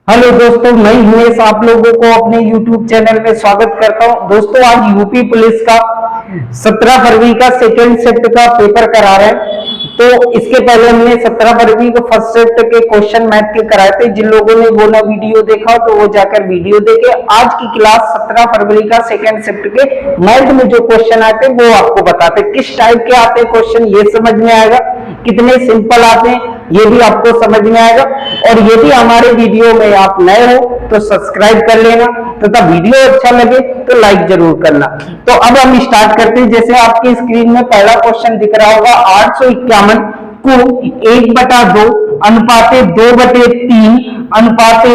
Hello दोस्तों, मैं हिमेश आप लोगों को अपने YouTube चैनल में स्वागत करता हूं। दोस्तों, आज यूपी पुलिस का 17 फरवरी का सेकेंड शिफ्ट का पेपर करा रहे हैं। तो इसके पहले हमने 17 फरवरी को फर्स्ट शिफ्ट के क्वेश्चन मैथ के कराए थे। जिन लोगों ने वो ना वीडियो देखा तो वो जाकर वीडियो देखे। आज की क्लास 17 फरवरी का सेकेंड शिफ्ट के मैथ में जो क्वेश्चन आते हैं वो आपको बताते हैं। किस टाइप के आते हैं क्वेश्चन ये समझ में आएगा, कितने सिंपल आते हैं ये भी आपको समझ में आएगा। और यदि हमारे वीडियो में आप नए हो तो सब्सक्राइब कर लेना तथा वीडियो अच्छा लगे तो लाइक जरूर करना। तो अब हम स्टार्ट करते हैं। जैसे आपकी स्क्रीन में पहला क्वेश्चन दिख रहा होगा, 851 को 1/2 अनुपाते 2/3 अनुपाते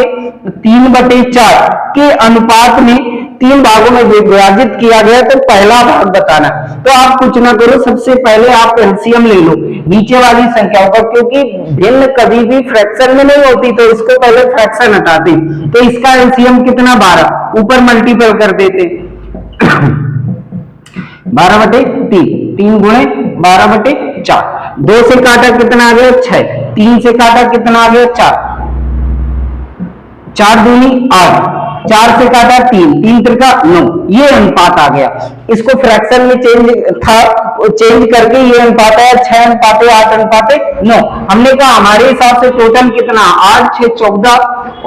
3/4 के अनुपात में 3 भागों में विभाजित किया गया, तो पहला भाग बताना। तो आप कुछ ना करो, सबसे पहले आप एलसीएम ले लो नीचे वाली संख्याओं का, क्योंकि भिन्न कभी भी फ्रैक्शन में नहीं होती, तो इसको पहले फ्रैक्शन हटाते। तो इसका एलसीएम कितना, 12, ऊपर मल्टीपल कर देते 12/3, 3 गुणे 12/4। 2 से काटा कितना आ गया, 6, 3 से काटा कितना आ गया, 4, 4 दूनी 8, 4 से काटा 3, 3 त्रिका 9, ये अनुपात आ गया। इसको फ्रैक्शन में चेंज करके ये अनुपात आया 6:8:9। हमने कहा हमारे हिसाब से टोटल कितना, 8, 6, 14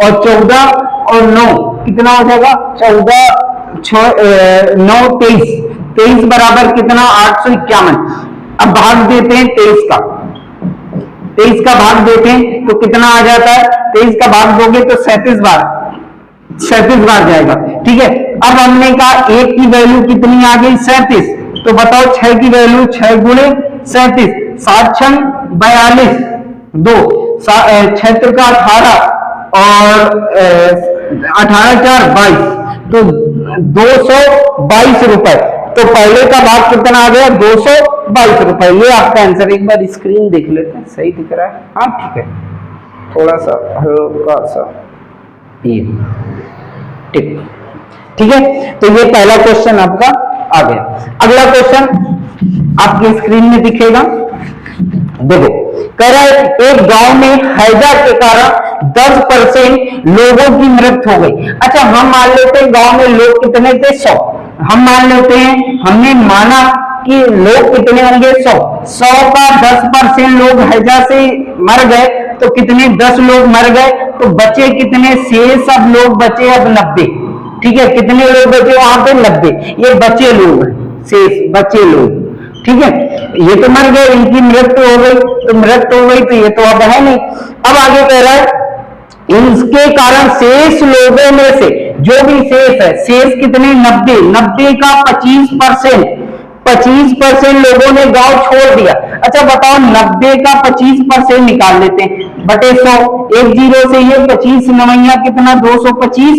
और 14 और 9 कितना हो जाएगा, 14, 9, 23, 23 बराबर कितना, 851। अब भाग देते हैं 23 का, 23 का भाग देते हैं तो कितना आ जाता है, 23 का भाग दोगे तो 37 बार जाएगा। ठीक है, अब हमने कहा 1 की वैल्यू कितनी आ गई, 37। तो बताओ 6 की वैल्यू, 6 गुणे 37, 7 6 42, 2 6 त्रिका 18 और 18 4 22, तो 222 रुपए। तो पहले का भाग कितना आ गया, 222 रुपए। ये आपका आंसर। एक बार स्क्रीन देख लेते हैं, सही दिख रहा है? हाँ ठीक है, थोड़ा सा हल्का सा ये ठीक है। तो ये पहला क्वेश्चन आपका आ गया। अगला क्वेश्चन आपकी स्क्रीन में दिखेगा, देखो। कह रहा है एक गांव में हैजा के कारण 10% लोगों की मृत्यु हो गई। अच्छा, हम मान लेते हैं गांव में लोग कितने थे, 100। हम मान लेते हैं, हमने माना कि लोग कितने होंगे, 100 का 10% लोग हैजा से मर गए तो कितने, 10 लोग मर गए, तो बचे कितने, शेष अब लोग बचे अब 90। ठीक है, कितने लोग बचे वहां पे, 90। ये बचे लोग हैं, शेष बचे लोग। ठीक है, ये तो मर गए, इनकी मृत्यु हो गई, तो मृत्यु हो गई तो ये तो अब है नहीं। अब आगे कह रहा है इसके कारण शेष लोगों में से, जो भी शेष है, शेष कितने, 90 का 25% लोगों ने गांव छोड़ दिया। अच्छा बताओ, 90 का 25% निकाल लेते हैं बटे 100, एक जीरो से ये 25 नवैया कितना, 225,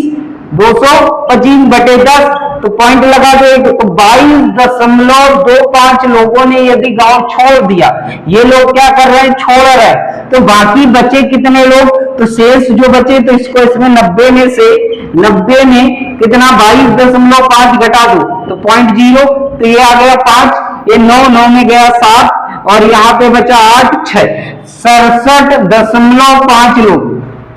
225 बटे 10, तो पॉइंट लगा दो। तो 22.25 लोगों ने यदि गांव छोड़ दिया, ये लोग क्या कर रहे हैं, छोड़ रहे हैं, तो बाकी बचे कितने लोग, तो शेष जो बचे, तो इसको इसमें 90 में से 90 में कितना, 22.5 घटा दो तो 0.0, तो ये आ गया 5, ये 9 में गया 7 और यहाँ पे बचा 8, 6, 67.5 लोग,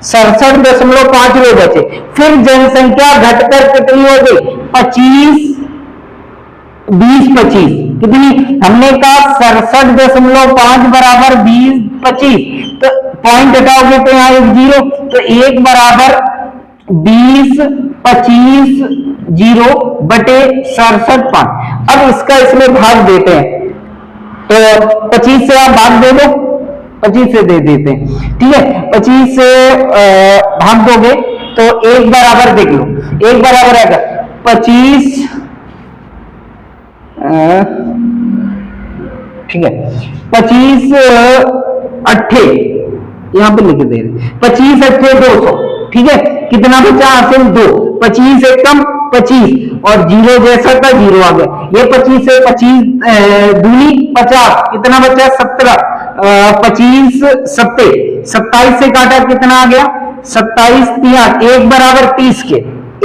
67.5 लोग बचे। फिर जनसंख्या घटकर कितनी हो गई, 25, 20, 25 कितनी, हमने कहा 67.5 बराबर 20, 25, तो पॉइंट हटाओगे तो यहाँ 1 जीरो, तो 1 बराबर 20, 25 0 बटे 67.5। अब इसका इसमें भाग देते हैं, तो 25 से आप भाग दे दो, 25 से दे देते हैं। ठीक है, 25 से भाग दोगे तो 1 बराबर देख लो, 1 बराबर आएगा 25, ठीक है, 25 अट्ठे, यहां पे लिख दे रहे, 25 अट्ठे 200। ठीक है, कितना बचा, हासिल 2, 25 से कम 25 और जीरो जैसा था जीरो आ गया। ये 25 से 25 दूनी 50, कितना बचा, 17, 25 सत्ते 27 से काटा कितना आ गया, 27 3, 1 बराबर 30 के,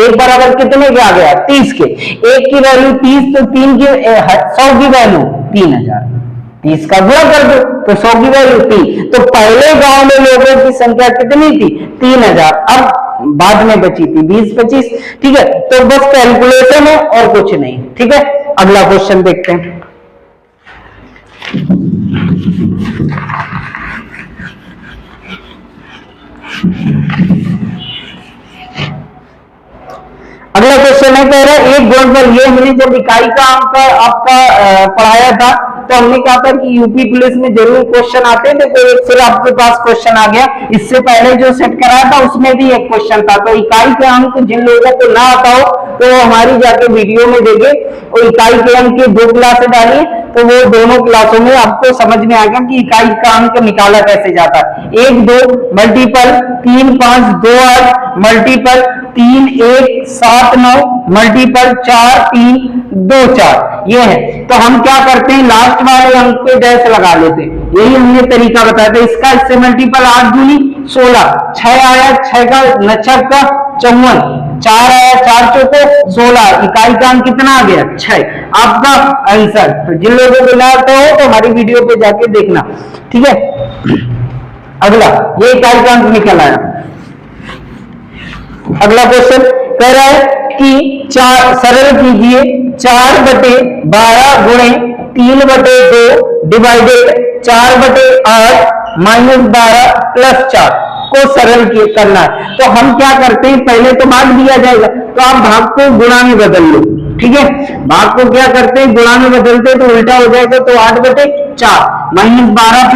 1 बराबर कितने के आ गया, 30 के। 1 की वैल्यू 30, तो 3 की 100 की वैल्यू 3000, 30 का गुणा कर दो तो 100 की वैल्यू 3। तो पहले गांव में लोगों की संख्या कितनी थी, 3000। अब बाद में बची थी 20 25। ठीक है, तो बस कैलकुलेशन है और कुछ नहीं। ठीक है, अगला क्वेश्चन देखते हैं। अगला क्वेश्चन है, कह रहा है एक गुणनफल। ये हमने जब इकाई का अंक आपका पढ़ाया था तो हमने कहा था कि यूपी पुलिस में जरूर क्वेश्चन आते थे, तो एक फिर आपके पास क्वेश्चन आ गया। इससे पहले जो सेट कराया था उसमें भी एक क्वेश्चन था। तो इकाई के अंक जिन लोगों को ना आता हो तो हमारी जाके वीडियो में देखे, और इकाई के अंक की 2 क्लासें डाली, तो वो दोनों क्लासों में आपको समझ में आ गया कि इकाई का अंक निकाला कैसे जाता है। 1 2 मल्टीपल 3 5 2 8 मल्टीपल 3 1 7 9 मल्टीपल 4 3 2 4, ये है। तो हम क्या करते हैं, लास्ट वाले अंक पे डैश लगा लेते हैं, यही हमने तरीका बताया था। इसका इससे मल्टीपल 8 दूनी 16, 6 आया 6 का 9 का 54, 4 आया 4 चौको 16, इकाई का अंक कितना आ गया 6, आपका आंसर। तो जिन लोगों को ना आता हो तो हमारी वीडियो पे जाके देखना। ठीक है, अगला ये इकाई का अंक निकल आया। अगला क्वेश्चन कह रहा है कि 4 सरल कीजिए 4/12 गुणे 3/2 डिवाइडेड 4/8 -12 + 4 को सरल करना है। तो हम क्या करते हैं, पहले तो भाग दिया जाएगा, तो आप भाग को गुणा में बदल लो। ठीक है, भाग को क्या करते हैं, गुणा में बदलते तो उल्टा हो जाएगा, तो 8/4 -12 +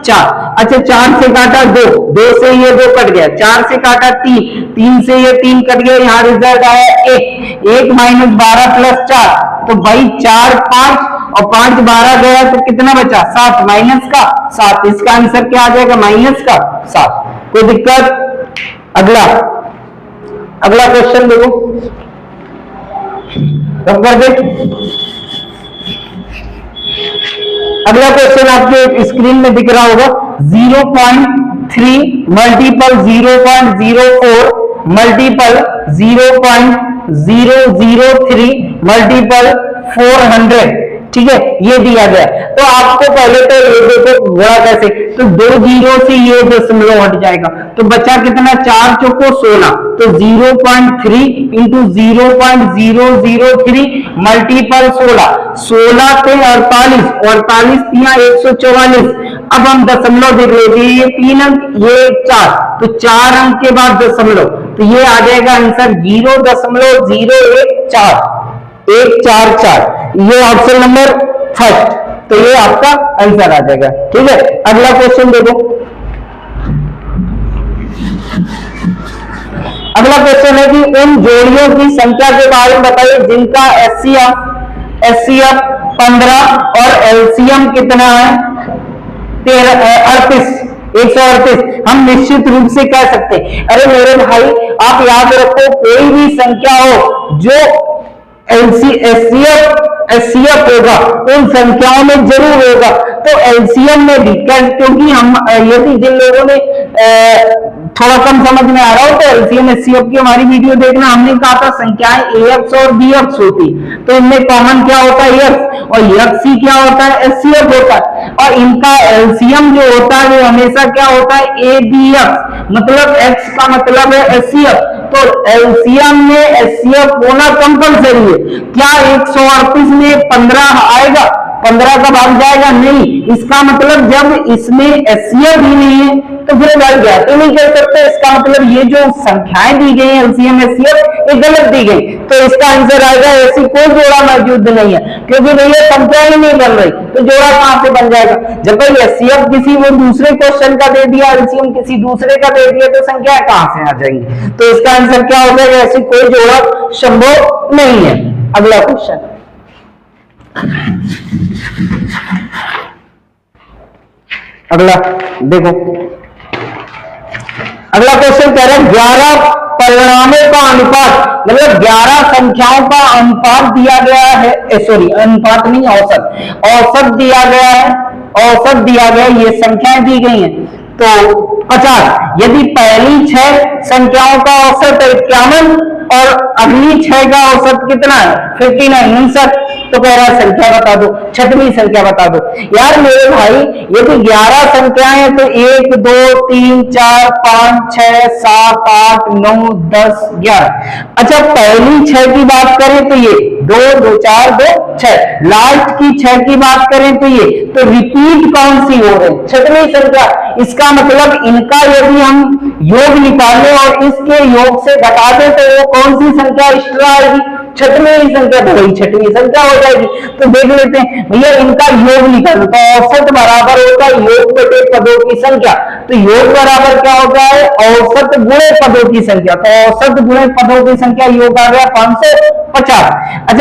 4। अच्छा, 4 से काटा 2, 2 से ये 2 कट गया, 4 से काटा 3, 3 से ये 3 कट गया, यहाँ रिजल्ट आया 1, 1 -12 + 4, तो भाई 4 5 और 5 12 गया तो कितना बचा 7, माइनस का 7। इसका आंसर क्या आ जाएगा, माइनस का 7। कोई दिक्कत? अगला क्वेश्चन देखो, कर दे। अगला क्वेश्चन आपके स्क्रीन में दिख रहा होगा, 0.3 मल्टीपल 0.04 मल्टीपल 0.003 मल्टीपल 400। ठीक है, ये दिया गया। तो आपको पहले तो ये देखो गुणा कैसे, तो 2 जीरो से ये दशमलव हट जाएगा, तो बचा कितना 4 चौको 16, तो 0.3 इंटू 0.003 मल्टीपल 16, 16 से 48, 48 तिया 144। अब हम दशमलव देख लेते, ये 3 अंक ये 4, तो 4 अंक के बाद दशमलव, तो ये आ जाएगा आंसर 0.0144, ये ऑप्शन नंबर फर्स्ट। तो ये आपका आंसर आ जाएगा। ठीक है, अगला क्वेश्चन देखो। अगला क्वेश्चन है कि उन जोड़ियों की संख्या के बारे में बताइए जिनका एचसीएफ 15 और एलसीएम कितना है 138। हम निश्चित रूप से कह सकते हैं, अरे मेरे भाई आप याद रखो, कोई भी संख्या हो जो एचसीएफ होगा उन संख्याओं में जरूर होगा, तो एलसीएम में भी, क्योंकि हम यदि जिन लोगों ने थोड़ा कम समझ में आ रहा हो तो एलसीएम एचसीएफ की हमारी वीडियो देखना। हमने कहा था संख्याएं एएक्स और बीएक्स होती, तो इनमें कॉमन क्या होता है एक्स, और एक्स ही क्या होता है एचसीएफ होता है, और इनका एलसीएम जो होता है वो हमेशा क्या होता है एबीएक्स, मतलब एक्स का मतलब है एचसीएफ। तो एलसीएम में एचसीएफ होना कंपलसरी है। क्या 138 में 15 आएगा, 15 का भाग जाएगा? नहीं। इसका मतलब जब इसमें एचसीएफ ही नहीं है तो फिर भाग गया तो नहीं कह सकते। इसका मतलब ये जो संख्याएं दी गई हैं एलसीएम एचसीएफ ये गलत दी गई, तो इसका आंसर आएगा ऐसी कोई जोड़ा मौजूद नहीं है, क्योंकि भैया संख्या ही नहीं बन रही, तो जोड़ा कहां से बन जाएगा? जब भाई एचसीएफ किसी वो दूसरे क्वेश्चन का दे दिया, एलसीएम किसी दूसरे का दे दिया, तो संख्या कहां से आ जाएंगी? तो इसका आंसर क्या हो जाएगा, ऐसी कोई जोड़ा संभव नहीं है। अगला क्वेश्चन, अगला देखो। अगला क्वेश्चन कह रहा है 11 परिणामों का अनुपात, मतलब 11 संख्याओं का अनुपात दिया गया है, सॉरी अनुपात नहीं औसत दिया गया है, औसत दिया गया, ये संख्याएं दी गई हैं तो 50। यदि पहली 6 संख्याओं का औसत 51 और अगली 6 का औसत कितना है 59 59। तो कह रहा संख्या बता दो, छठवीं संख्या बता दो। यार मेरे भाई ये तो 11 संख्याएं हैं, तो 1 2 3 4 5 6 7 8 9 10 11। अच्छा पहली 6 की बात करें तो ये 2 2 4 2 6, लास्ट की 6 की बात करें तो ये, तो रिपीट कौन सी हो रही छठवीं संख्या। इसका मतलब इनका यदि हम योग निकालें और इसके योग से घटा दें तो वो कौन सी संख्या एक्स्ट्रा आएगी, छठवीं संख्या, तो वही छठवीं संख्या हो जाएगी। तो देख लेते हैं भैया इनका योग निकालो, तो औसत बराबर होता है योग बटे पदों की संख्या। तो योग बराबर क्या होता है औसत गुणे पदों की संख्या, तो औसत गुणे पदों की संख्या योग आ गया 550। अच्छा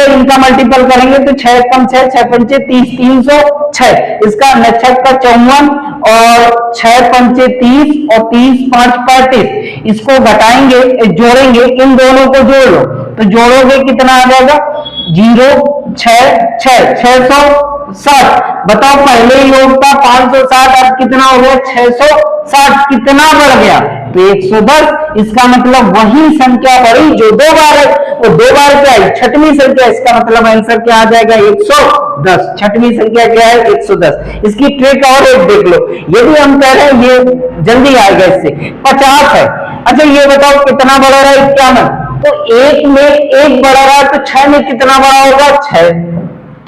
इनका मल्टीपल करेंगे तो 6 कम 6 6 पंचे 30 306, इसका 6 का 54 और 6 पंचे 30 और 30 5 35, इसको घटाएंगे जोड़ेंगे, इन दोनों को जोड़ लो तो जोड़ोगे कितना आ जाएगा 0 6 6 660। बताओ पहले योग था 560, अब कितना हो गया 660, कितना बढ़ गया तो 110। इसका मतलब वही संख्या बढ़ी जो 2 बार है, वो 2 बार क्या है छठवीं संख्या। इसका मतलब आंसर क्या आ जाएगा 110, छठवीं संख्या क्या है 110। इसकी ट्रिक और एक देख लो, यदि हम कह रहे हैं ये जल्दी आएगा इससे 50 है। अच्छा ये बताओ कितना बढ़ रहा है 51, तो 1 में 1 बढ़ रहा है तो 6 में कितना बड़ा होगा 6,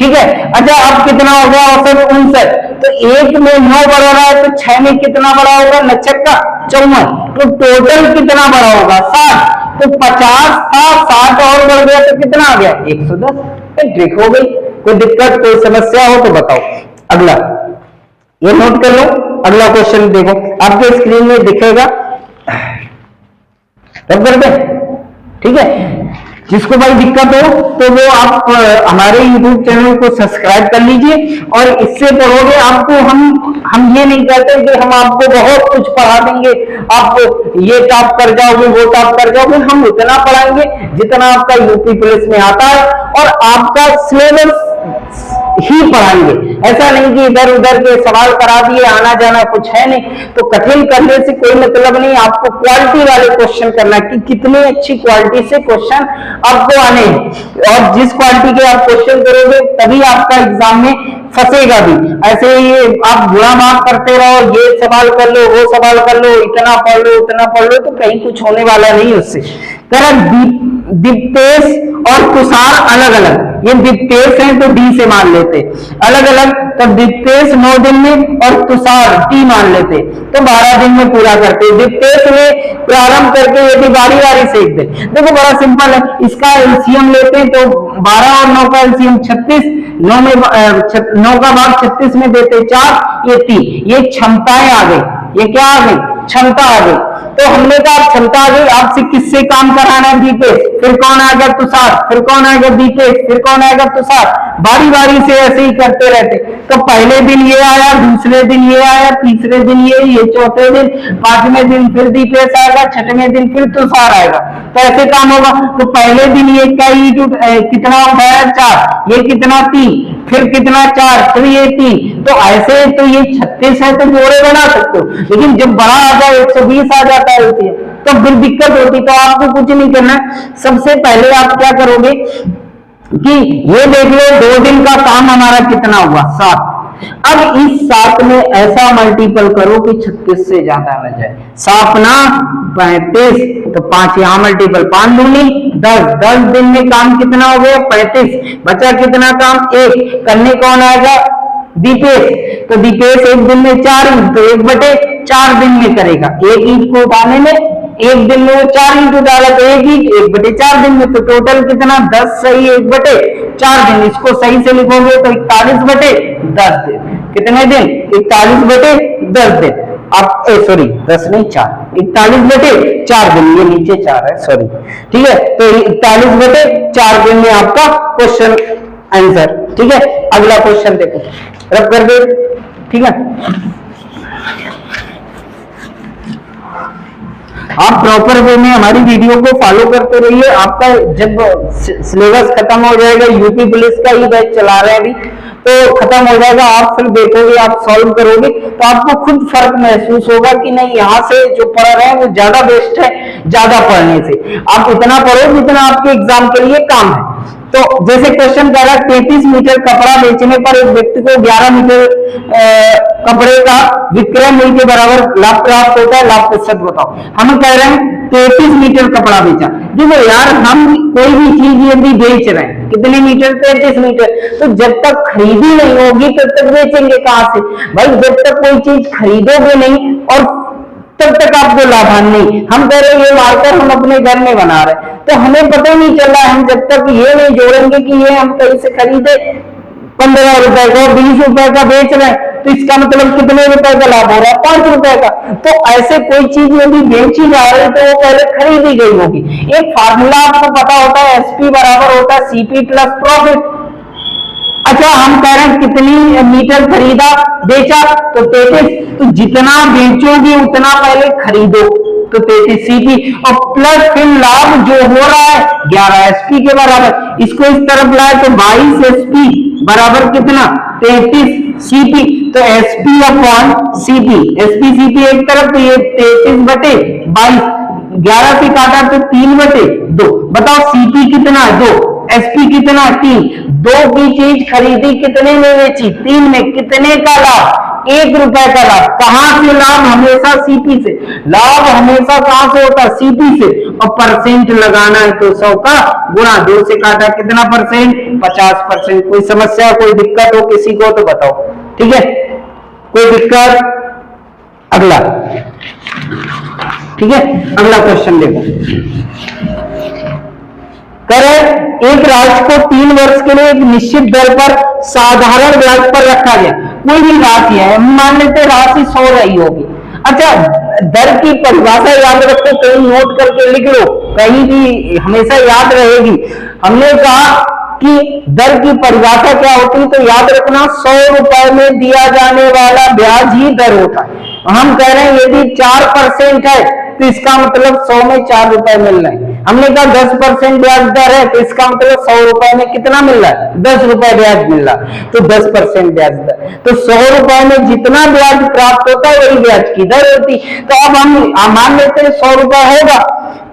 ठीक है। अच्छा अब कितना हो गया औसत 59, तो 1 में 9 बढ़ रहा है तो 6 में कितना बड़ा होगा 9 का 54, तो टोटल कितना बड़ा होगा 60। तो 50 था 60 और बढ़ गया तो कितना आ गया 110। ट्रिक हो गई। कोई दिक्कत कोई समस्या हो तो बताओ। अगला ये नोट कर लो, अगला क्वेश्चन देखो आपके स्क्रीन में दिखेगा, रब कर दे, ठीक है। जिसको भाई दिक्कत हो तो वो आप हमारे YouTube चैनल को सब्सक्राइब कर लीजिए और इससे पढ़ोगे आपको हम ये नहीं कहते कि हम आपको बहुत कुछ पढ़ा देंगे, आप ये टॉप कर जाओगे वो टॉप कर जाओगे। हम उतना पढ़ाएंगे जितना आपका यूपी पुलिस में आता है और आपका सिलेबस ही पढ़ाएंगे। ऐसा नहीं कि इधर उधर के सवाल करा दिए, आना जाना कुछ है नहीं। तो कठिन करने से कोई मतलब नहीं, आपको क्वालिटी वाले क्वेश्चन करना कि कितनी अच्छी क्वालिटी से क्वेश्चन आपको आने, और जिस क्वालिटी के आप क्वेश्चन करोगे तभी आपका एग्जाम में फंसेगा भी। ऐसे ही आप बुरा मार्क करते रहो, ये सवाल कर लो वो सवाल कर लो, इतना पढ़ लो उतना पढ़ लो, तो कहीं कुछ होने वाला नहीं उससे। दीप्तेश और तुषार अलग अलग, ये दीप्तेश है तो डी से मान लेते, अलग अलग तो दीप्तेश 9 दिन में और तुषार टी मान लेते, तो 12 दिन में पूरा करते। दीप्तेश में प्रारंभ करके यदि बारी बारी से एक दिन, देखो बड़ा सिंपल है, इसका एलसीएम लेते हैं तो 12 और 9 का एलसीएम 36, 9 में 9 का भाग 36 में देते 4, ये 3, ये क्षमताएं आ गई, ये क्या आ गई क्षमता आ गई। तो हमने कहा क्षमता आ गई, आपसे किससे काम कराना है दीपेश, फिर कौन आएगा तुषार, फिर कौन आएगा दीपेश, फिर कौन आएगा तुषार, बारी बारी से ऐसे ही करते रहते। तो पहले दिन ये आया, दूसरे दिन ये आया, तीसरे दिन ये चौथे दिन, 5वें दिन फिर दीपेश आएगा, 6वें दिन फिर तुषार आएगा। तो ऐसे काम होगा। तो पहले दिन ये कितना उठाया 4, ये कितना 3, फिर कितना 4, फिर ये 3, तो ऐसे तो ये 36 है तो जोड़े बना सकते हो, लेकिन जब बड़ा आ जाए 120 आ जाता है तो फिर दिक्कत होती। तो आपको कुछ नहीं करना, सबसे पहले आप क्या करोगे कि ये देख लो 2 दिन का काम हमारा कितना हुआ 7। अब इस 7 में ऐसा मल्टीपल करो कि 36 से ज्यादा आ जाए। 7 ना 35, तो 5 यहां मल्टीपल, 5 दूनी 10, 10 दिन में काम कितना हो गया 35, बचा कितना काम 1, करने कौन आएगा दीपेश, तो दीपेश 1 दिन में 4 ईंट, तो 1/4 दिन में करेगा। 1 ईंट को उठाने में 1 दिन में वो 4 ईंट डाला तो 1 ईंट 1/4 दिन में, तो टोटल कितना 10 सही 1/4 दिन। इसको सही से लिखोगे तो 41/10 दिन। कितने दिन 41/10 दिन। आप सॉरी 10 नहीं 4, 41/4 दिन, ये नीचे 4 है सॉरी, ठीक है। तो 41/4 दिन में आपका क्वेश्चन आंसर, ठीक है। अगला क्वेश्चन देखो, रब कर दे, ठीक है। आप प्रॉपर वे में हमारी वीडियो को फॉलो करते रहिए। आपका जब सिलेबस खत्म हो जाएगा, यूपी पुलिस का ही बैच चला रहे हैं अभी, तो खत्म हो जाएगा, आप फिर देखोगे आप सॉल्व करोगे तो आपको खुद फर्क महसूस होगा कि नहीं यहाँ से जो पढ़ रहे हैं वो ज्यादा बेस्ट है, ज्यादा पढ़ने से। आप इतना पढ़ो जितना आपके एग्जाम के लिए काम है। तो जैसे क्वेश्चन कह रहा है 33 मीटर कपड़ा बेचने पर एक व्यक्ति को 11 मीटर कपड़े का विक्रय मूल्य के बराबर लाभ प्राप्त होता है, लाभ प्रतिशत बताओ। हम कह रहे हैं 33 मीटर कपड़ा बेचा। देखो यार, हम कोई भी चीज यदि बेच रहे हैं, कितने मीटर? 33 मीटर। तो जब तक खरीदी नहीं होगी तब तक बेचेंगे कहां से भाई? जब तक कोई चीज खरीदोगे नहीं और तब तक आपको लाभान नहीं। हम कह रहे ये मार्कर हम अपने घर में बना रहे, तो हमें पता ही नहीं चल रहा है। हम जब तक ये नहीं जोड़ेंगे कि ये हम कहीं से खरीदे 15 रुपए का, 20 रुपए का बेच रहे हैं, तो इसका मतलब कितने रुपए का लाभ हो रहा है? 5 रुपए का। तो ऐसे कोई चीज यदि बेची जा रही है तो वो पहले खरीदी गई होगी। एक फार्मूला आपको पता होता है, एसपी बराबर होता है सीपी प्लस प्रॉफिट। अच्छा, हम कह रहे हैं कितनी मीटर खरीदा बेचा? तो 33। तो जितना बेचोगे उतना पहले खरीदो, तो 33 सीपी और प्लस फिर लाभ जो हो रहा है 11 एसपी के बराबर। इसको इस तरफ लाए तो 22 एसपी बराबर कितना? 33 सीपी। तो SP upon CP, SP CP एक तरफ, तो ये 33/22, 11 से काटा तो 3/2। बताओ सीपी कितना है? 2, एसपी कितना? 3। 2 की चीज खरीदी, कितने में बेची? 3 में। कितने का लाभ? 1 रुपए का लाभ। कहां से लाभ? हमेशा सीपी से। लाभ हमेशा कहां से होता है? सीपी से। और परसेंट लगाना है तो 100 का गुणा 2 से काटा कितना परसेंट? 50%। कोई समस्या, कोई दिक्कत हो किसी को तो बताओ, ठीक है? कोई दिक्कत? अगला, ठीक है, अगला क्वेश्चन देखो। करें एक राशि को 3 वर्ष के लिए एक निश्चित दर पर साधारण ब्याज पर रखा गया। कोई भी राशि है, मान लेते राशि 100 रही होगी। अच्छा, दर की परिभाषा याद रखो, कहीं नोट करके लिख लो, कहीं भी हमेशा याद रहेगी। हमने कहा कि दर की परिभाषा क्या होती है, तो याद रखना 100 रुपए में दिया जाने वाला ब्याज ही दर होता है। हम कह रहे हैं यदि 4% है तो इसका मतलब 100 में 4 रुपए मिल रहे हैं। हमने कहा 10% ब्याज दर है तो इसका मतलब 100 रुपए में कितना मिल रहा है? 10 रुपए ब्याज मिल रहा है, तो 10% ब्याज दर। तो 100 रुपए में जितना ब्याज प्राप्त होता है वही ब्याज की दर होती। तो अब हम मान लेते हैं 100 रुपए होगा,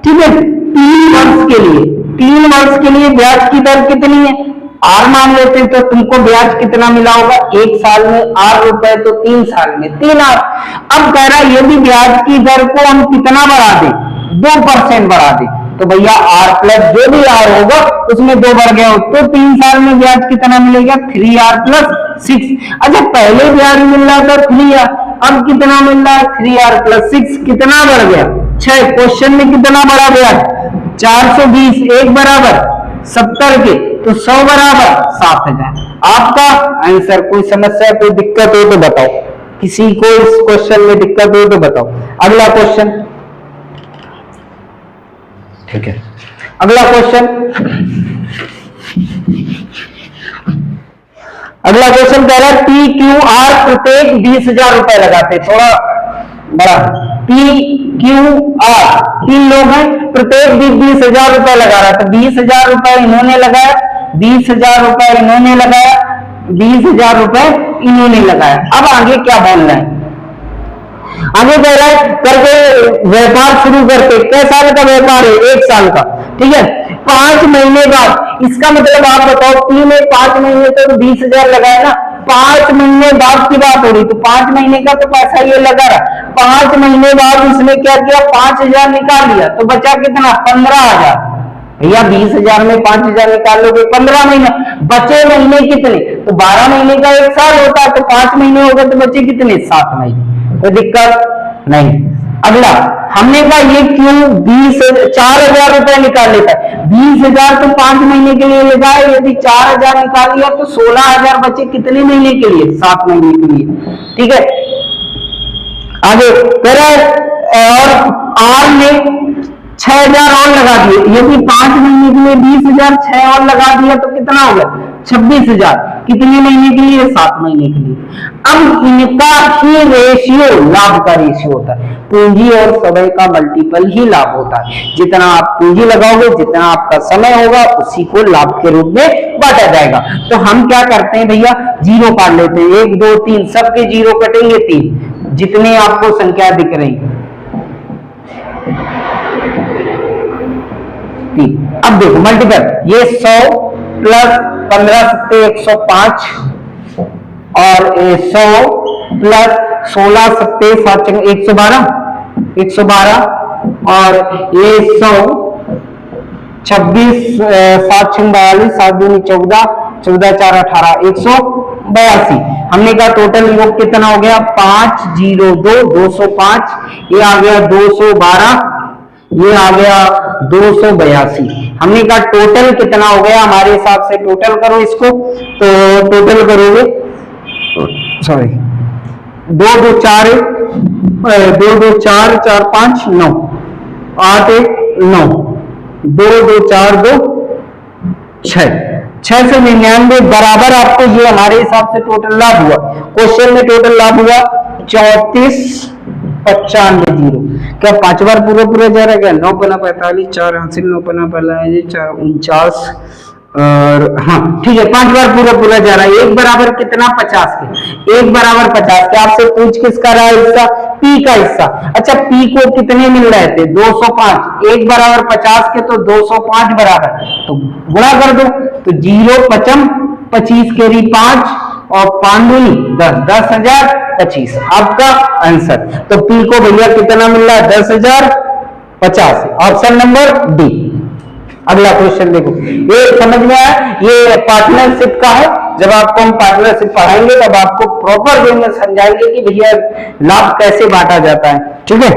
ठीक है, 3 वर्ष के लिए। 3 वर्ष के लिए ब्याज की दर कितनी है? आर मान लेते हैं, तो तुमको ब्याज कितना मिला होगा? 1 साल में 8 रुपए, तो 3 साल में 3 आर। अब कह रहा है यदि ब्याज की दर को हम कितना बढ़ा दें? 2% बढ़ा दें, तो भैया आर प्लस जो भी आर होगा उसमें 2 बढ़ गया हो, तो 3 साल में ब्याज कितना मिलेगा? 3R + 6। अच्छा, पहले ब्याज मिल रहा था 3R, अब कितना मिल रहा है? 3R + 6। कितना बढ़ गया? 6। क्वेश्चन में कितना बढ़ा ब्याज? 420, 1 बराबर 70 के, तो 100 बराबर 7000। आपका आंसर। कोई समस्या, कोई दिक्कत हो तो बताओ, किसी को इस क्वेश्चन में दिक्कत हो तो बताओ। अगला क्वेश्चन, ठीक है, अगला क्वेश्चन। अगला क्वेश्चन कह रहा है PQR प्रत्येक 20,000 रुपए लगाते, थोड़ा बड़ा। PQR 3 लोग हैं, प्रत्येक 20,000 रुपए लगा रहा था। 20,000 रुपए इन्होंने लगाया, 20,000 रुपए इन्होंने लगाया, 20,000 रुपए इन्होंने लगाया। अब आगे क्या बोल रहे हैं? आगे कह रहा है करके व्यापार शुरू करते। कितने साल का व्यापार है? 1 साल का, ठीक है। 5 महीने बाद, इसका मतलब आप बताओ, 3 में 5 महीने तो 20,000 लगाए ना। 5 महीने बाद की बात हो रही, तो 5 महीने का तो पैसा ये लगा रहा। 5 महीने बाद उसने क्या किया? 5,000 निकाल लिया, तो बचा कितना? 15,000। भैया 20,000 में 5,000 निकालोगे 15 महीना, बचे महीने कितने? तो 12 महीने का 1 साल होता है, तो 5 महीने हो गए, तो बचे कितने? 7 महीने। कोई दिक्कत नहीं। अगला हमने कहा ये क्यों 4,000 रुपए निकाल लेता है? 20,000 तो 5 महीने के लिए लगाए, यदि 4,000 निकाल लिया तो 16,000 बचे कितने महीने के लिए? 7 महीने के लिए, ठीक है। आगे कह रहा है और आर ने 6,000 और लगा दिए, यदि 5 महीने के लिए 20,000, 6 और लगा दिया तो कितना हो गया? 26,000। कितने महीने के लिए? 7 महीने के लिए। अब इनका ही रेशियो लाभ का रेशियो होता है। पूंजी और समय का मल्टीपल ही लाभ होता है। जितना आप पूंजी लगाओगे, जितना आपका समय होगा, उसी को लाभ के रूप में बांटा जाएगा। तो हम क्या करते हैं भैया? जीरो काट लेते हैं। 1 2 3 सबके जीरो कटेंगे, 3 जितने आपको संख्या दिख रही। 3। अब देखो मल्टीपल, ये 100 प्लस 15 सत्ते 105 और 100 प्लस 16 सत्ते 112 और ये 100 26 7 42 7 दूनी 14 14 4 18 182। हमने कहा टोटल योग कितना हो गया 502 205, ये आ गया 212, ये आ गया 282। हमने कहा टोटल कितना हो गया, हमारे हिसाब से टोटल करो इसको, तो टोटल करोगे सॉरी 2 2 4 2 2 4 4 5 9 8 1 9 2 2 4 2 6 699 बराबर आपको ये हमारे हिसाब से टोटल लाभ हुआ। क्वेश्चन में टोटल लाभ हुआ 3495 जीरो। क्या 5 बार पूरा जा रहा है क्या? 9 पना 45 4 हासिल 9 पना पहला है 4 49 और हाँ ठीक है 5 बार पूरा जा रहा है। एक बराबर कितना 50 के, एक बराबर 50 के। आपसे पूछ किसका रहा है हिस्सा? पी का हिस्सा। अच्छा पी को कितने मिल रहे थे 205, एक बराबर 50 के तो 205 बराबर, तो गुणा कर दो, तो 0 5 25 केरी 5 और 5 दूनी 10 10,025 आपका आंसर। तो पी को भैया कितना मिल रहा है 10,050, ऑप्शन नंबर डी। अगला क्वेश्चन देखो, ये समझ में आया, ये पार्टनरशिप का है। जब आपको हम पार्टनरशिप पढ़ाएंगे तब आपको प्रॉपर वे में समझाएंगे कि भैया लाभ कैसे बांटा जाता है। ठीक है,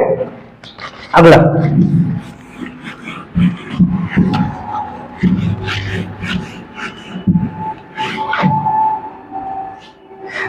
अगला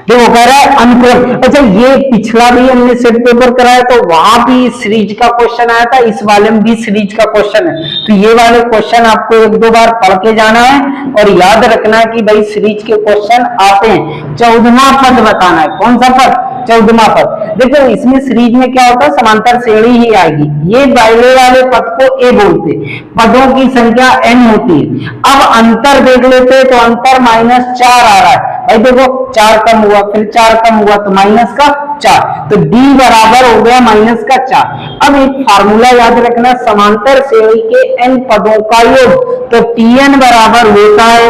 देखो कह रहा है अनुक्रम। अच्छा ये पिछला भी हमने सेट पेपर कराया तो वहां भी सीरीज का क्वेश्चन आया था, इस वाले में भी सीरीज का क्वेश्चन है। तो ये वाले क्वेश्चन आपको 1-2 बार पढ़ के जाना है और याद रखना है कि भाई सीरीज के क्वेश्चन आते हैं। 14वां पद बताना है, कौन सा पद? 14वां पद। देखो इसमें सीरीज में क्या होता है, समांतर श्रेणी ही आएगी। ये दायरे वाले पद को ए बोलते, पदों की संख्या n होती है। अब अंतर देख लेते हैं, तो अंतर -4 आ रहा है भाई। देखो 4 कम हुआ, फिर 4 कम हुआ तो माइनस का 4, तो d बराबर हो गया -4। अब एक फार्मूला याद रखना, समांतर श्रेणी के n पदों का योग, तो tn बराबर होता है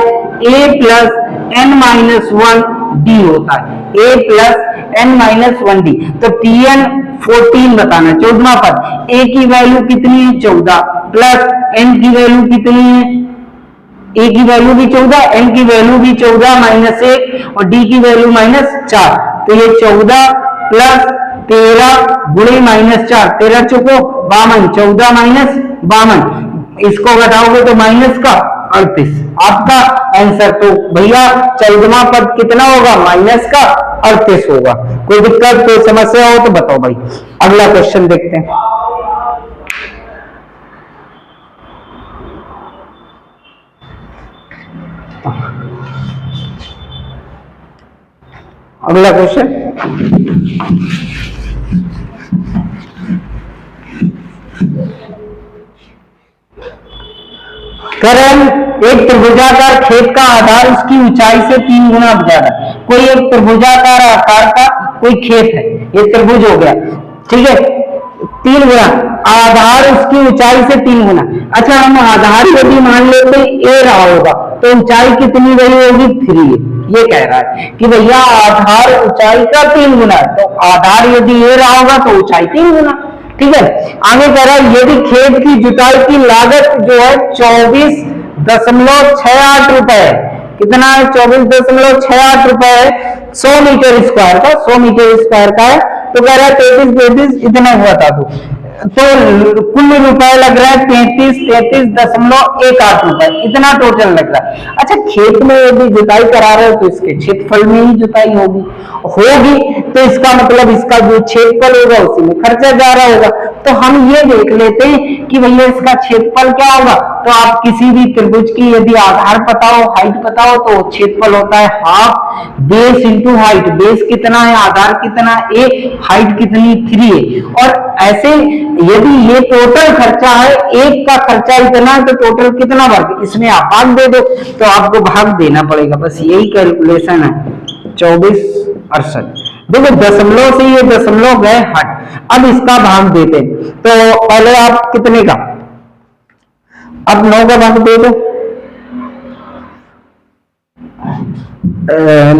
a प्लस n-1 d होता है, a प्लस n-1d। तो tn 14 बताना, 14वां पद। a की वैल्यू कितनी है 14, प्लस n की वैल्यू कितनी है, a की वैल्यू भी 14, n की वैल्यू भी 14 -1 और d की वैल्यू -4। तो ये 14 प्लस 13 गुणे -4, 13 चुको 52, 14 - 52, इसको घटाओगे तो माइनस का 38 आपका आंसर। तो भैया 14वां पद कितना होगा, माइनस का 38 होगा। कोई दिक्कत कोई समस्या हो तो बताओ भाई। अगला क्वेश्चन देखते हैं। अगला क्वेश्चन, करण एक त्रिभुजाकार खेत का आधार उसकी ऊंचाई से 3 गुना ज्यादा। कोई एक त्रिभुजाकार आकार का कोई खेत है, ये त्रिभुज हो गया, ठीक है, 3 गुना, आधार उसकी ऊंचाई से 3 गुना। अच्छा हम आधार यदि मान लेते ए रहा होगा तो ऊंचाई कितनी रही होगी 3। ये कह रहा है कि भैया आधार ऊंचाई का 3 गुना है, तो आधार यदि ए रहा होगा तो ऊंचाई 3 गुना। ठीक है, आगे कह रहा है यदि खेत की जुताई की लागत जो है 24.68 रुपए है, कितना है 24.68 रुपए है 100 मीटर स्क्वायर का, 100 मीटर स्क्वायर का है, तो कह रहा है 33 इतना हुआ था। तो कुल रुपए लग रहा है 33.18 रुपए, इतना टोटल लग रहा है। अच्छा खेत में यदि जुताई करा रहे हो तो इसके क्षेत्रफल में ही जुताई होगी, तो इसका मतलब इसका जो क्षेत्रफल होगा उसी में खर्चा जा रहा होगा। तो हम ये देख लेते हैं कि भैया इसका क्षेत्रफल क्या होगा। तो आप किसी भी त्रिभुज की यदि आधार पता हो, हाइट पता हो, तो क्षेत्रफल होता है half base into height. Base कितना है, आधार कितना है ए, हाइट कितनी 3 है। और ऐसे यदि ये टोटल खर्चा है, एक का खर्चा इतना है, तो टोटल कितना वर्ग, इसमें आप भाग दे दो, तो आपको भाग देना पड़ेगा, बस यही कैलकुलेशन है। 24.68 देखो दशमलव से ये दशमलव गए हट, अब इसका भाग देते हैं। तो पहले आप कितने का अब 9 का भाग दे दो,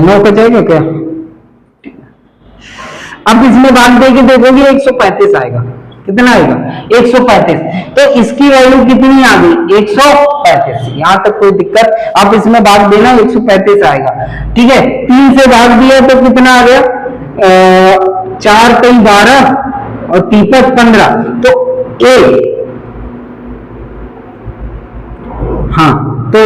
9 का जाएगा क्या? अब इसमें भाग दे के देखोगे 135 आएगा। कितना आएगा? 135। तो इसकी वैल्यू कितनी आ गई? 135। यहां तक कोई दिक्कत? आप इसमें भाग देना, 135 आएगा। ठीक है, 3 से भाग दिया तो कितना आ गया? 4 कई 12 और 3 15, तो ए, हाँ तो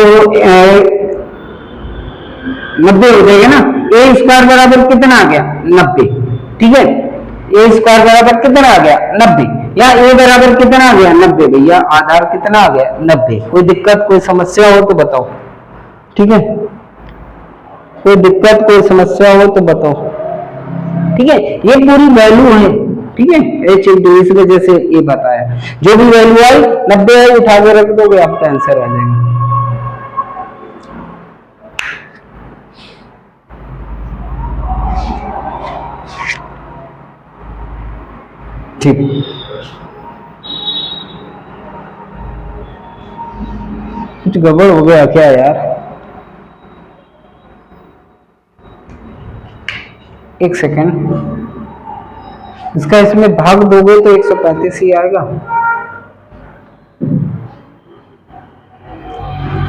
90 हो जाएगा ना। ए स्क्वायर बराबर कितना आ गया? 90। ठीक है, ए स्क्वायर बराबर कितना आ गया? 90। या ए बराबर कितना आ गया? 90। भैया आधार कितना आ गया? 90। कोई दिक्कत, कोई समस्या हो तो बताओ। ठीक है, कोई दिक्कत, कोई समस्या हो तो बताओ। ठीक है, ये पूरी वैल्यू है। ठीक है, इस वजह से ये बताया, जो भी वैल्यू आई 90 आई, उठा के रख दोगे, आपका आंसर आ जाएगा। ठीक, कुछ गड़बड़ हो गया क्या यार? एक सेकेंड, इसका इसमें भाग दोगे तो 135 ही आएगा।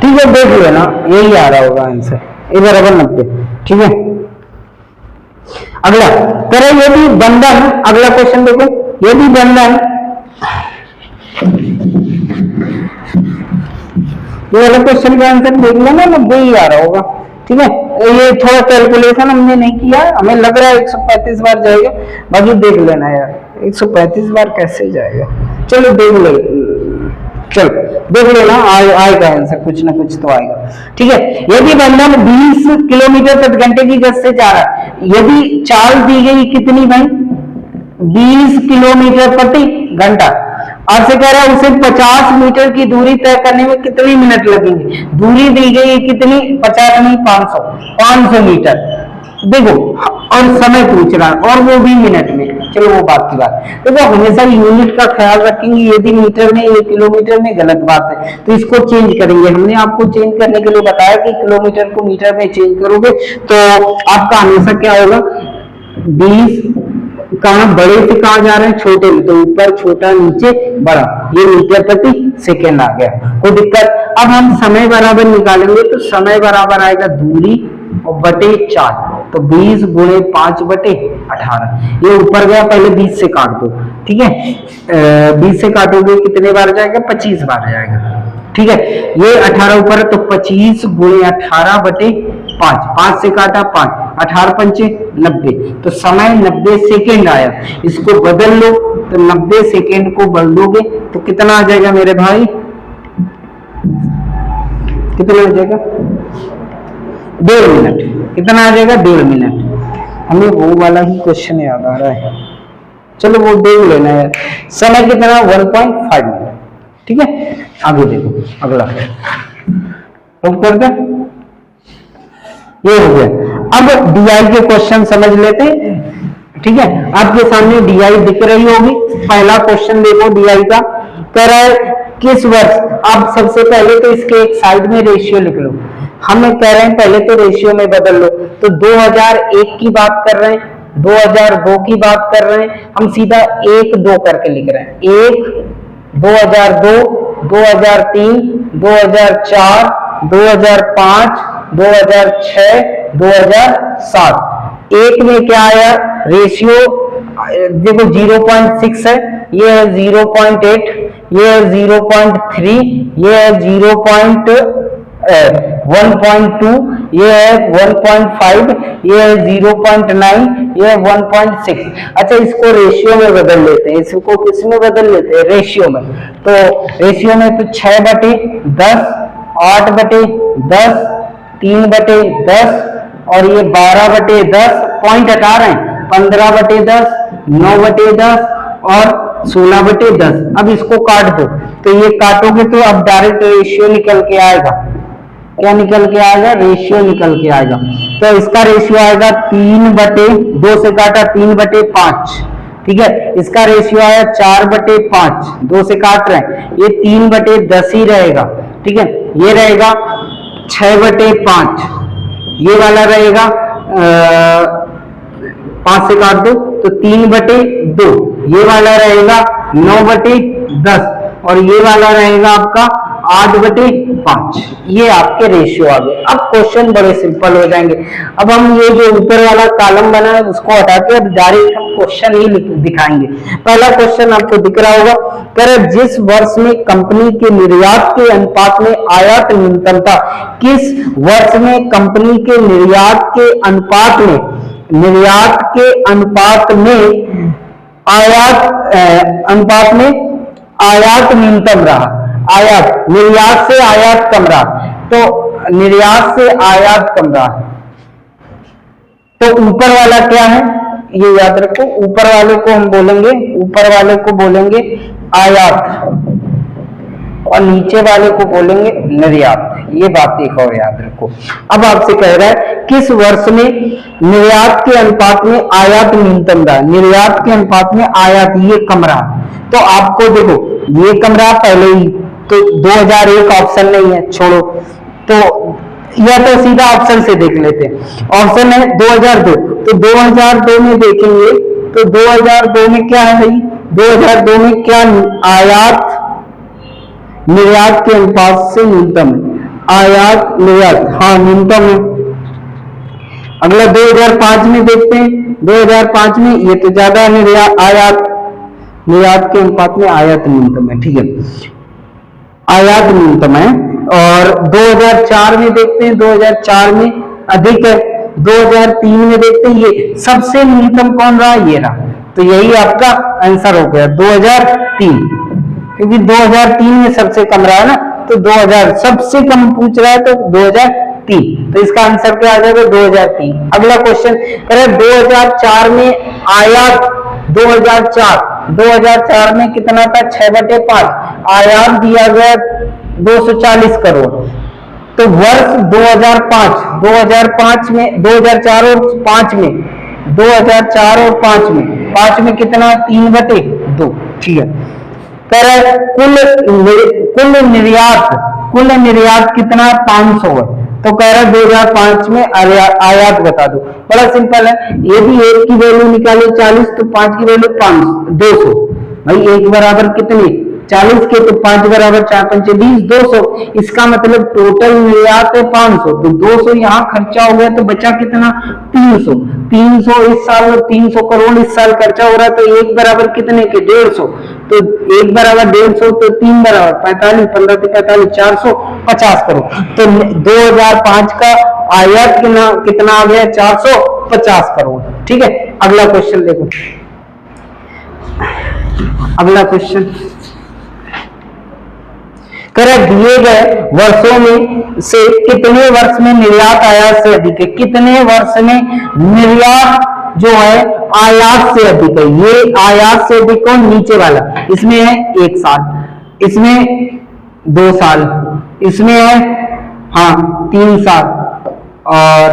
ठीक है, देख लेना, यही आ रहा होगा आंसर, ए बराबर 90। ठीक है, अगला करें यदि बंधन, अगला क्वेश्चन देखो, यदि बंधन, ये वाला क्वेश्चन का आंसर देख लेना, 90 ही आ रहा होगा। ठीक है, ये थोड़ा कैलकुलेशन हमने नहीं किया, हमें लग रहा है 135 बार जाएगा, बाकी देख लेना यार 135 बार कैसे जाएगा। चलो देख ले, चलो देख लेना, आएगा आंसर, कुछ ना कुछ तो आएगा। ठीक है, यदि बंधन 20 किलोमीटर प्रति घंटे की गति से जा रहा है, यदि चाल दी गई कितनी भाई? 20 किलोमीटर प्रति घंटा, आपसे कह रहा है उसे 50 मीटर की दूरी तय करने में कितने मिनट लगेंगे? दूरी दी गई है कितनी? 50 नहीं, 500 मीटर। देखो, और समय पूछ रहा है, और वो भी मिनट में। चलो वो बात की बात, देखो हमेशा यूनिट का ख्याल रखेंगे। यदि मीटर में, 1 किलोमीटर में गलत बात है, तो इसको चेंज करेंगे। हमने आपको चेंज करने के लिए बताया कि किलोमीटर को मीटर में चेंज करोगे तो आपका हमेशा क्या होगा? 20 कहां बड़े से कहा जा रहे हैं? छोटे में, तो ऊपर छोटा, नीचे बड़ा, ये मीटर प्रति सेकेंड आ गया। कोई दिक्कत? अब हम समय बराबर निकालेंगे, तो समय बराबर आएगा दूरी और बटे 4, तो 20 गुणे 5 बटे 18। ये ऊपर गया, पहले 20 से काट दो। ठीक है, 20 से काटोगे कितने बार जाएगा? 25 बार जाएगा। ठीक है, ये 18 ऊपर है, तो 25 गुणे 18 बटे 5, 5 से काटा 5, 18 पंचे 90, तो समय 90 सेकेंड आया। इसको बदल लो, तो 90 सेकेंड को बदल दोगे तो कितना आ जाएगा मेरे भाई? कितना आ जाएगा? 1.5 मिनट। कितना आ जाएगा? 1.5 मिनट। हमें वो वाला ही क्वेश्चन याद आ रहा है, चलो वो देख लेना है। समय कितना? 1.5 मिनट। ठीक है, आगे देखो, अगला रुक कर दे, ये हो गया। अब डीआई के क्वेश्चन समझ लेते हैं। ठीक है, आपके सामने डीआई दिख रही होगी। पहला क्वेश्चन देखो डीआई का, कह रहा है किस वर्ष, आप सबसे पहले तो इसके एक साइड में रेशियो लिख लो। हम कह रहे हैं पहले तो रेशियो में बदल लो, तो 2001 की बात कर रहे हैं, 2002 की बात कर रहे हैं, हम सीधा 1-2 करके लिख रहे हैं। 1, 2002, 2003, 2004, 2005, 2006, 2007। एक में क्या आया? रेशियो देखो 0.6 है, ये है 0.8, ये है 0.3, ये है 1.2, ये है 1.5, ये है 0.9, ये है 1.6। अच्छा, इसको रेशियो में बदल लेते हैं। इसको किस में बदल लेते हैं? रेशियो में। तो रेशियो में तो 6/10, 8/10, 3/10 और ये 12/10, पॉइंट हटा रहे हैं, 15/10, 9/10 और 16/10। अब इसको काट दो, तो ये काटोगे तो अब डायरेक्ट रेशियो निकल के आएगा। क्या निकल के आएगा? रेशियो निकल के आएगा। तो इसका रेशियो आएगा 3/2 से काटा 3/5, ठीक है। इसका रेशियो आया 4/5, 2 से काट रहे हैं, ये 3/10 ही रहेगा, ठीक है। ये रहेगा 6/5, ये वाला रहेगा 5 से काट दो तो 3/2, ये वाला रहेगा 9/10 और ये वाला रहेगा आपका 8/5। ये आपके रेशियो आ गए। अब क्वेश्चन बड़े सिंपल हो जाएंगे। अब हम ये जो ऊपर वाला कॉलम बना है उसको हटा के अब डायरेक्ट हम क्वेश्चन ही दिखाएंगे। पहला क्वेश्चन आपको दिख रहा होगा, करें जिस वर्ष में कंपनी के निर्यात के अनुपात में आयात न्यूनतम था, किस वर्ष में कंपनी के निर्यात के अनुपात में आयात न्यूनतम रहा, आयात निर्यात से आयात कम रहा, तो निर्यात से आयात कम रहा, तो ऊपर वाला क्या है ये याद रखो, ऊपर वाले को बोलेंगे आयात और नीचे वाले को बोलेंगे निर्यात। ये बात एक और याद रखो। अब आपसे कह रहा है किस वर्ष में निर्यात के अनुपात में आयात न्यूनतम रहा, निर्यात के अनुपात में आयात ये कम रहा, तो आपको देखो ये कम रहा पहले ही, तो 2001 ऑप्शन नहीं है, छोड़ो, तो या तो सीधा ऑप्शन से देख लेते हैं। ऑप्शन है 2002, तो 2002 में देखेंगे तो 2002 में क्या है भाई, 2002 में क्या आयात निर्यात के अनुपात से न्यूनतम है, आयात निर्यात हाँ न्यूनतम है। अगला 2005 में देखते हैं, 2005 में ये तो ज्यादा निर्यात के अनुपात में आयात न्यूनतम है, ठीक है, आयात न्यूनतम है। और 2004 में देखते हैं, 2004 में अधिक है। 2003 में देखते हैं ये सबसे न्यूनतम कौन रहा, ये रहा, तो यही आपका आंसर हो गया 2003, क्योंकि 2003 में सबसे कम रहा है ना, तो 2000 सबसे कम पूछ रहा है तो 2003, तो इसका आंसर क्या आ जाएगा 2003। अगला क्वेश्चन करें 2004 में आयात 2004 में कितना था 6/5, आयात दिया गया 240 करोड़, तो वर्ष 2005 में 2004 और 5 में 5 में कितना 3/2, ठीक है। कुल निर्यात कितना 500 है, तो कह रहा 2005 में आयात बता दो। बड़ा सिंपल है, ये भी 1 की वैल्यू निकालो 40, तो 5 की वैल्यू 200, भाई 1 बराबर कितने 40 के, तो 5 बराबर 4 पंचे 20, 200, इसका मतलब टोटल निर्यात है 500, तो 200 यहाँ खर्चा हो गया, तो बचा कितना 300 इस साल, 300 करोड़ इस साल खर्चा हो रहा है, तो 1 बराबर कितने के 150, तो 1 बराबर 150, तो 3 बराबर 45, 15 से 45, 450 करोड़, तो 2005 का आयात कितना आ गया 450 करोड़, ठीक है। अगला क्वेश्चन देखो, अगला क्वेश्चन करें दिए गए वर्षों में से कितने वर्ष में निर्यात आयात से अधिक है, कितने वर्ष में निर्यात जो है आयात से अधिक है, ये आयात से अधिक कौन नीचे वाला, इसमें है 1 साल, इसमें 2 साल, इसमें है हाँ 3 साल, और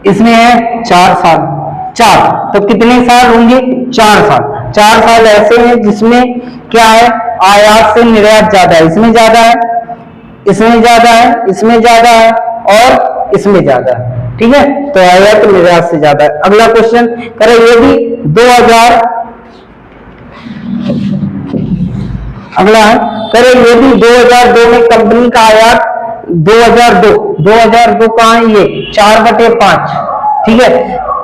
इसमें है 4 साल, 4, तो कितने साल होंगे 4 साल। 4 साल ऐसे हैं जिसमें क्या है आयात से निर्यात ज्यादा है, इसमें ज्यादा है, इसमें ज्यादा है, इसमें ज्यादा है और इसमें ज्यादा है, ठीक है, तो आयात निर्यात से ज्यादा है। अगला क्वेश्चन करें ये भी 2000, अगला है करें ये भी 2002 में कंपनी का आयात 2002 कहां है ये 4/5, ठीक है।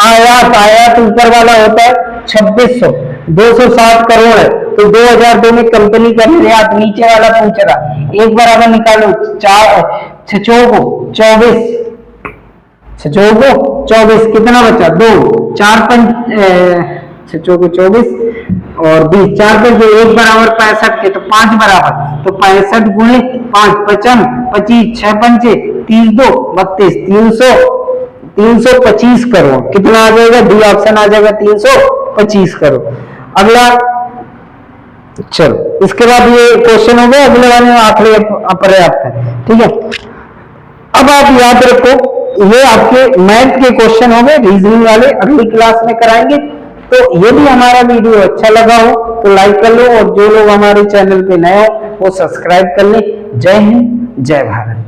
आयात ऊपर वाला होता है 2600, 260 करोड़ है, तो 2002 में कंपनी का निर्यात नीचे वाला पूछ रहा, 1 बराबर निकालो 24 कितना बचा 2, 4 5 24 और 20, 4 5 1 बराबर 65 के, तो 5 बराबर, तो 65 गुणे 5 55 25 6 पंचे 30 2 32 325 करोड़, कितना आ जाएगा डी ऑप्शन आ जाएगा 325 करोड़। अगला चलो इसके बाद ये क्वेश्चन हो गया, अगले वाले में आखिरी पर्याप्त है, ठीक है। अब आप याद रखो ये आपके मैथ के क्वेश्चन हो गए, रीजनिंग वाले अगली क्लास में कराएंगे। तो यदि हमारा वीडियो अच्छा लगा हो तो लाइक कर लो, और जो लोग हमारे चैनल पे नए हो वो सब्सक्राइब कर ले। जय हिंद, जय भारत।